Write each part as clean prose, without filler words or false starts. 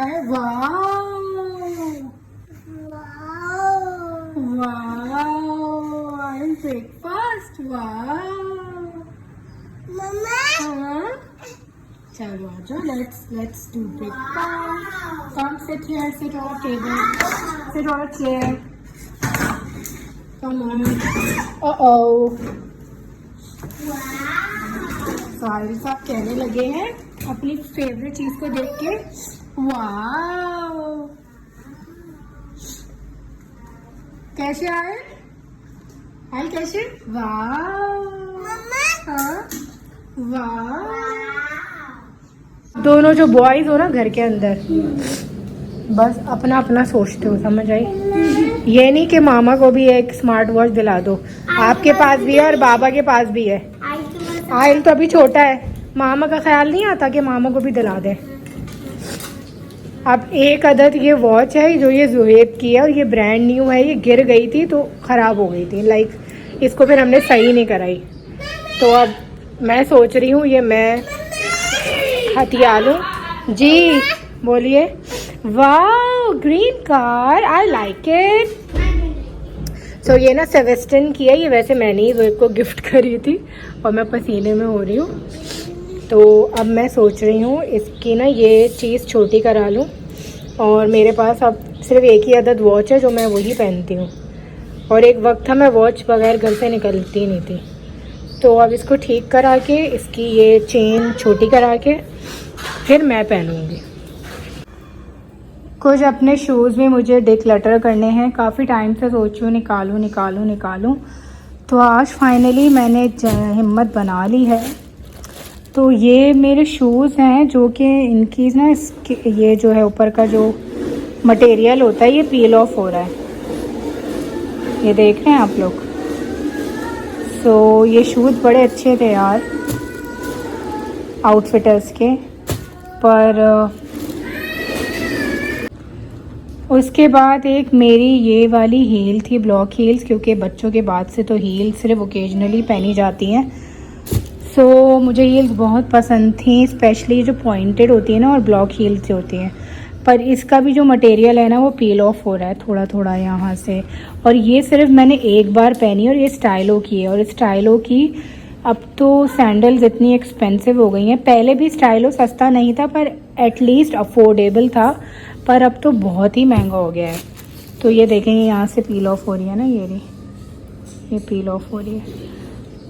Wow wow and breakfast wow मम्मा। हाँ चलो आ जाओ, let's do breakfast. Come sit here, sit on table, sit on chair, come on. Sahil साहब कहने लगे हैं अपनी फेवरेट चीज को देख के वाओ। कैसे आए आए कैसे? वाओ हाँ वाओ। दोनों जो बॉयज हो ना घर के अंदर बस अपना अपना सोचते हो, समझ आई? ये नहीं कि मामा को भी एक स्मार्ट वॉच दिला दो, आपके पास भी है और बाबा के पास भी है। आयल तो अभी छोटा है, मामा का ख्याल नहीं आता कि मामा को भी दिला दे। अब एक अदद ये वॉच है जो ये जुहेब की है और ये ब्रांड न्यू है, ये गिर गई थी तो ख़राब हो गई थी, लाइक इसको फिर हमने सही नहीं कराई। तो अब मैं सोच रही हूँ ये मैं हथिया लूँ। जी बोलिए। Wow green car, I like it. So ये ना सेवेस्टन की है, ये वैसे मैंने ही जुहेब को गिफ्ट करी थी और मैं पसीने में हो रही हूँ। तो अब मैं सोच रही हूँ इसकी ना ये चीज़ छोटी करा लूँ और मेरे पास अब सिर्फ एक ही अदद वॉच है जो मैं वही पहनती हूँ और एक वक्त था मैं वॉच बगैर घर से निकलती नहीं थी। तो अब इसको ठीक करा के इसकी ये चेन छोटी करा के फिर मैं पहनूँगी। कुछ अपने शूज़ भी मुझे डिक्लटर करने हैं, काफ़ी टाइम से सोच रही हूँ निकालूँ। तो आज फाइनली मैंने हिम्मत बना ली है। तो ये मेरे शूज़ हैं जो कि इनकी ना ये जो है ऊपर का जो मटेरियल होता है ये पील ऑफ हो रहा है, ये देख रहे हैं आप लोग। सो ये शूज़ बड़े अच्छे थे यार आउटफिटर्स के, पर उसके बाद एक मेरी ये वाली हील थी, ब्लॉक हील्स, क्योंकि बच्चों के बाद से तो हील सिर्फ ओकेजनली पहनी जाती हैं। सो मुझे हील्स बहुत पसंद थी, स्पेशली जो पॉइंटेड होती है ना और ब्लॉक हील्स जो होती हैं। पर इसका भी जो मटेरियल है ना वो पील ऑफ हो रहा है थोड़ा थोड़ा यहाँ से। और ये सिर्फ मैंने एक बार पहनी और ये स्टाइलो की है, और स्टाइलो की अब तो सैंडल्स इतनी एक्सपेंसिव हो गई हैं। पहले भी स्टाइलो सस्ता नहीं था पर एटलीस्ट अफोर्डेबल था, पर अब तो बहुत ही महंगा हो गया है। तो ये देखेंगे यहाँ से पील ऑफ हो रही है ना, ये पील ऑफ हो रही है।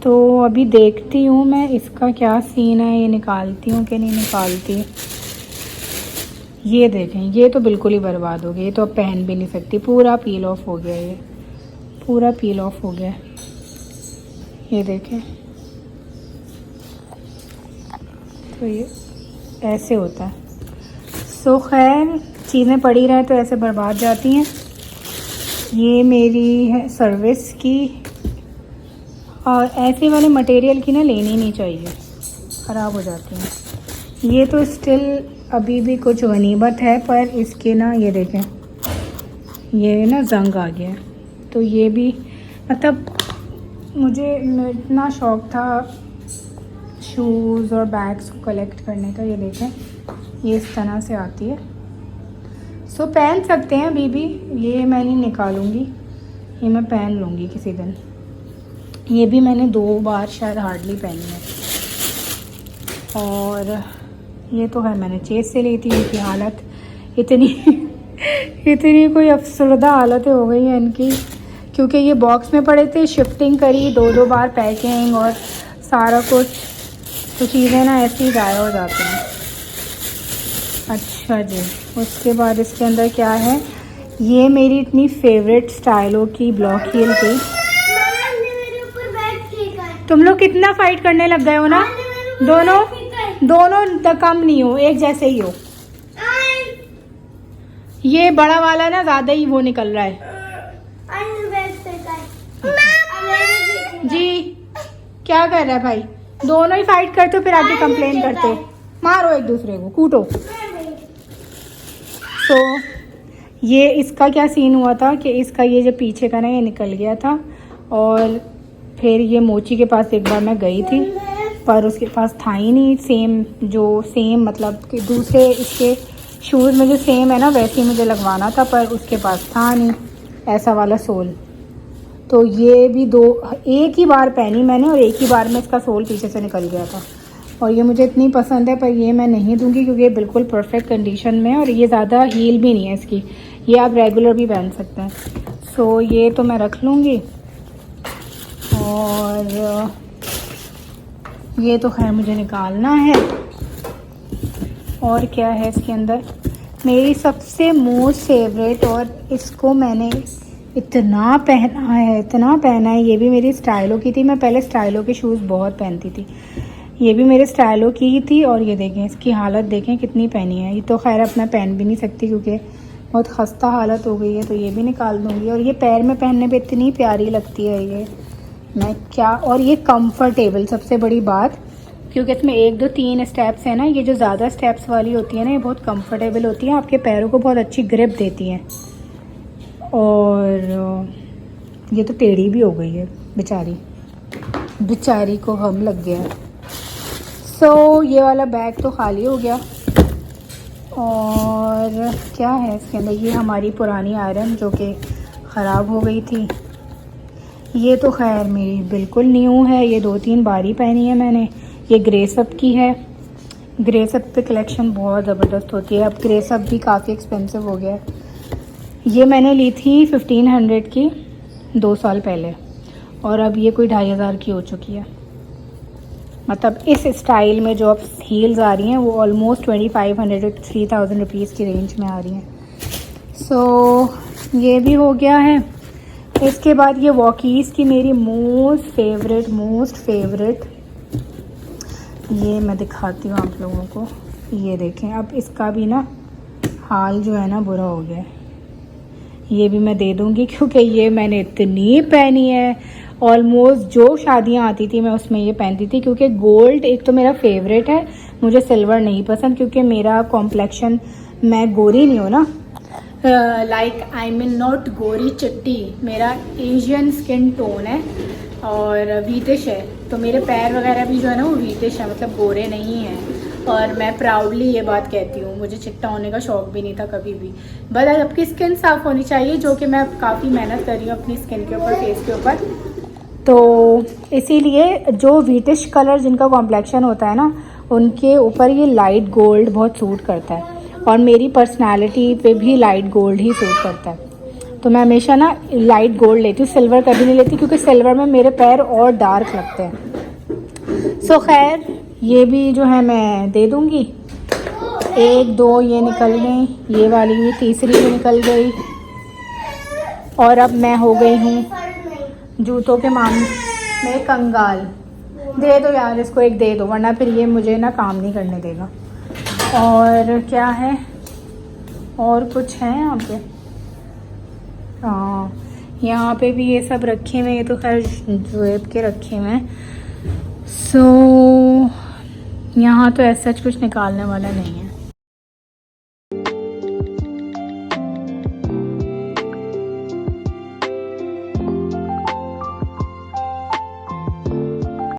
तो अभी देखती हूँ मैं इसका क्या सीन है, ये निकालती हूँ कि नहीं निकालती। ये देखें ये तो बिल्कुल ही बर्बाद हो गया, ये तो अब पहन भी नहीं सकती, पूरा पील ऑफ हो गया, ये पूरा पील ऑफ हो गया। ये देखें तो ये ऐसे होता है। सो खैर चीज़ें पड़ी रहें तो ऐसे बर्बाद जाती हैं। ये मेरी है सर्विस की, और ऐसे वाले मटेरियल की ना लेनी नहीं चाहिए, ख़राब हो जाती हैं। ये तो स्टिल अभी भी कुछ गनीमत है, पर इसके ना ये देखें ये ना जंग आ गया। तो ये भी मतलब मुझे इतना शौक़ था शूज़ और बैग्स को कलेक्ट करने का। ये देखें ये इस तरह से आती है। सो पहन सकते हैं अभी भी, ये मैं नहीं निकालूंगी, ये मैं पहन लूँगी किसी दिन। ये भी मैंने 2 बार शायद हार्डली पहनी है। और ये तो है मैंने चेस से ली थी, इनकी हालत इतनी कोई अफसरदा हालतें हो गई हैं इनकी, क्योंकि ये बॉक्स में पड़े थे, शिफ्टिंग करी 2 बार पैकिंग और सारा कुछ, तो चीज़ें ना ऐसे ही ज़ाया हो जाती हैं। अच्छा जी, उसके बाद इसके अंदर क्या है, ये मेरी इतनी फेवरेट स्टाइलो की ब्लॉक हील थी। तुम लोग कितना फाइट करने लग गए हो ना, दोनों कम नहीं हो, एक जैसे ही हो। ये बड़ा वाला ना ज़्यादा ही वो निकल रहा है। जी क्या कर रहा है भाई, दोनों ही फाइट करते हो फिर आके कंप्लेन करते हो, मारो एक दूसरे को, कूटो। तो ये इसका क्या सीन हुआ था कि इसका ये जो पीछे का ना ये निकल गया था, और फिर ये मोची के पास एक बार मैं गई थी पर उसके पास था ही नहीं सेम मतलब कि दूसरे इसके शूज़ में जो सेम है ना वैसे ही मुझे लगवाना था, पर उसके पास था नहीं ऐसा वाला सोल। तो ये भी एक ही बार पहनी मैंने और एक ही बार में इसका सोल पीछे से निकल गया था। और ये मुझे इतनी पसंद है, पर ये मैं नहीं दूंगी क्योंकि ये बिल्कुल परफेक्ट कंडीशन में है और ये ज़्यादा हील भी नहीं है इसकी, ये आप रेगुलर भी पहन सकते हैं। सो ये तो मैं रख लूँगी। और ये तो खैर मुझे निकालना है। और क्या है इसके अंदर, मेरी सबसे मोस्ट फेवरेट, और इसको मैंने इतना पहना है, ये भी मेरी स्टाइलो की थी। मैं पहले स्टाइलो के शूज़ बहुत पहनती थी, ये भी मेरे स्टाइलो की ही थी। और ये देखें इसकी हालत देखें कितनी पहनी है। ये तो खैर अब मैं पहन भी नहीं सकती क्योंकि बहुत खस्ता हालत हो गई है, तो ये भी निकाल दूँगी। और ये पैर में पहनने पे इतनी प्यारी लगती है ये, मैं क्या। और ये कंफर्टेबल, सबसे बड़ी बात, क्योंकि इसमें 1 2 3 स्टेप्स हैं ना, ये जो ज़्यादा स्टेप्स वाली होती है ना, ये बहुत कंफर्टेबल होती है, आपके पैरों को बहुत अच्छी ग्रिप देती हैं। और ये तो टेढ़ी भी हो गई है बेचारी को हम लग गया। सो ये वाला बैग तो खाली हो गया। और क्या है इसके अंदर, ये हमारी पुरानी आयरन जो कि ख़राब हो गई थी। ये तो खैर मेरी बिल्कुल न्यू है, ये 2-3 बार ही पहनी है मैंने। ये ग्रेसअप की है। ग्रेसअप पे कलेक्शन बहुत ज़बरदस्त होती है, अब ग्रेसअप भी काफ़ी एक्सपेंसिव हो गया है। ये मैंने ली थी 1500 की 2 साल पहले, और अब ये कोई 2500 की हो चुकी है। मतलब इस स्टाइल में जो अब हील्स आ रही हैं वो ऑलमोस्ट 2500 to 3000 रुपीज़ की रेंज में आ रही हैं। सो ये भी हो गया है। इसके बाद ये वॉकीज़ की मेरी मोस्ट फेवरेट, ये मैं दिखाती हूँ आप लोगों को। ये देखें, अब इसका भी ना हाल जो है ना बुरा हो गया है। ये भी मैं दे दूँगी क्योंकि ये मैंने इतनी पहनी है, ऑलमोस्ट जो शादियाँ आती थी मैं उसमें ये पहनती थी। क्योंकि गोल्ड एक तो मेरा फेवरेट है, मुझे सिल्वर नहीं पसंद क्योंकि मेरा कॉम्प्लेक्शन, मैं गोरी नहीं हूँ ना, लाइक आई मीन नॉट गोरी चिट्टी, मेरा एशियन स्किन टोन है और वीटिश है। तो मेरे पैर वगैरह भी जो है ना वो वीटिश है, मतलब गोरे नहीं हैं। और मैं प्राउडली ये बात कहती हूँ, मुझे चिट्टा होने का शौक भी नहीं था कभी भी, बस आपकी स्किन साफ़ होनी चाहिए, जो कि मैं काफ़ी मेहनत कर रही हूँ अपनी स्किन के ऊपर, फेस के ऊपर। तो इसीलिए जो वीटिश कलर जिनका कॉम्प्लेक्शन होता है ना, उनके ऊपर ये लाइट गोल्ड बहुत सूट करता है, और मेरी पर्सनालिटी पे भी लाइट गोल्ड ही सूट करता है। तो मैं हमेशा ना लाइट गोल्ड लेती हूँ, सिल्वर कभी नहीं लेती क्योंकि सिल्वर में मेरे पैर और डार्क लगते हैं। सो खैर ये भी जो है मैं दे दूँगी। 1 2 ये निकल गई, ये वाली भी, तीसरी भी निकल गई। और अब मैं हो गई हूँ जूतों के मामले में कंगाल। दे दो यार इसको, एक दे दो, वरना फिर ये मुझे ना काम नहीं करने देगा। और क्या है, और कुछ है यहाँ पे? हाँ, यहाँ पे भी ये सब रखे हुए हैं, ये तो खैर जेब के रखे हुए हैं। सो यहाँ तो ऐसा कुछ निकालने वाला नहीं है।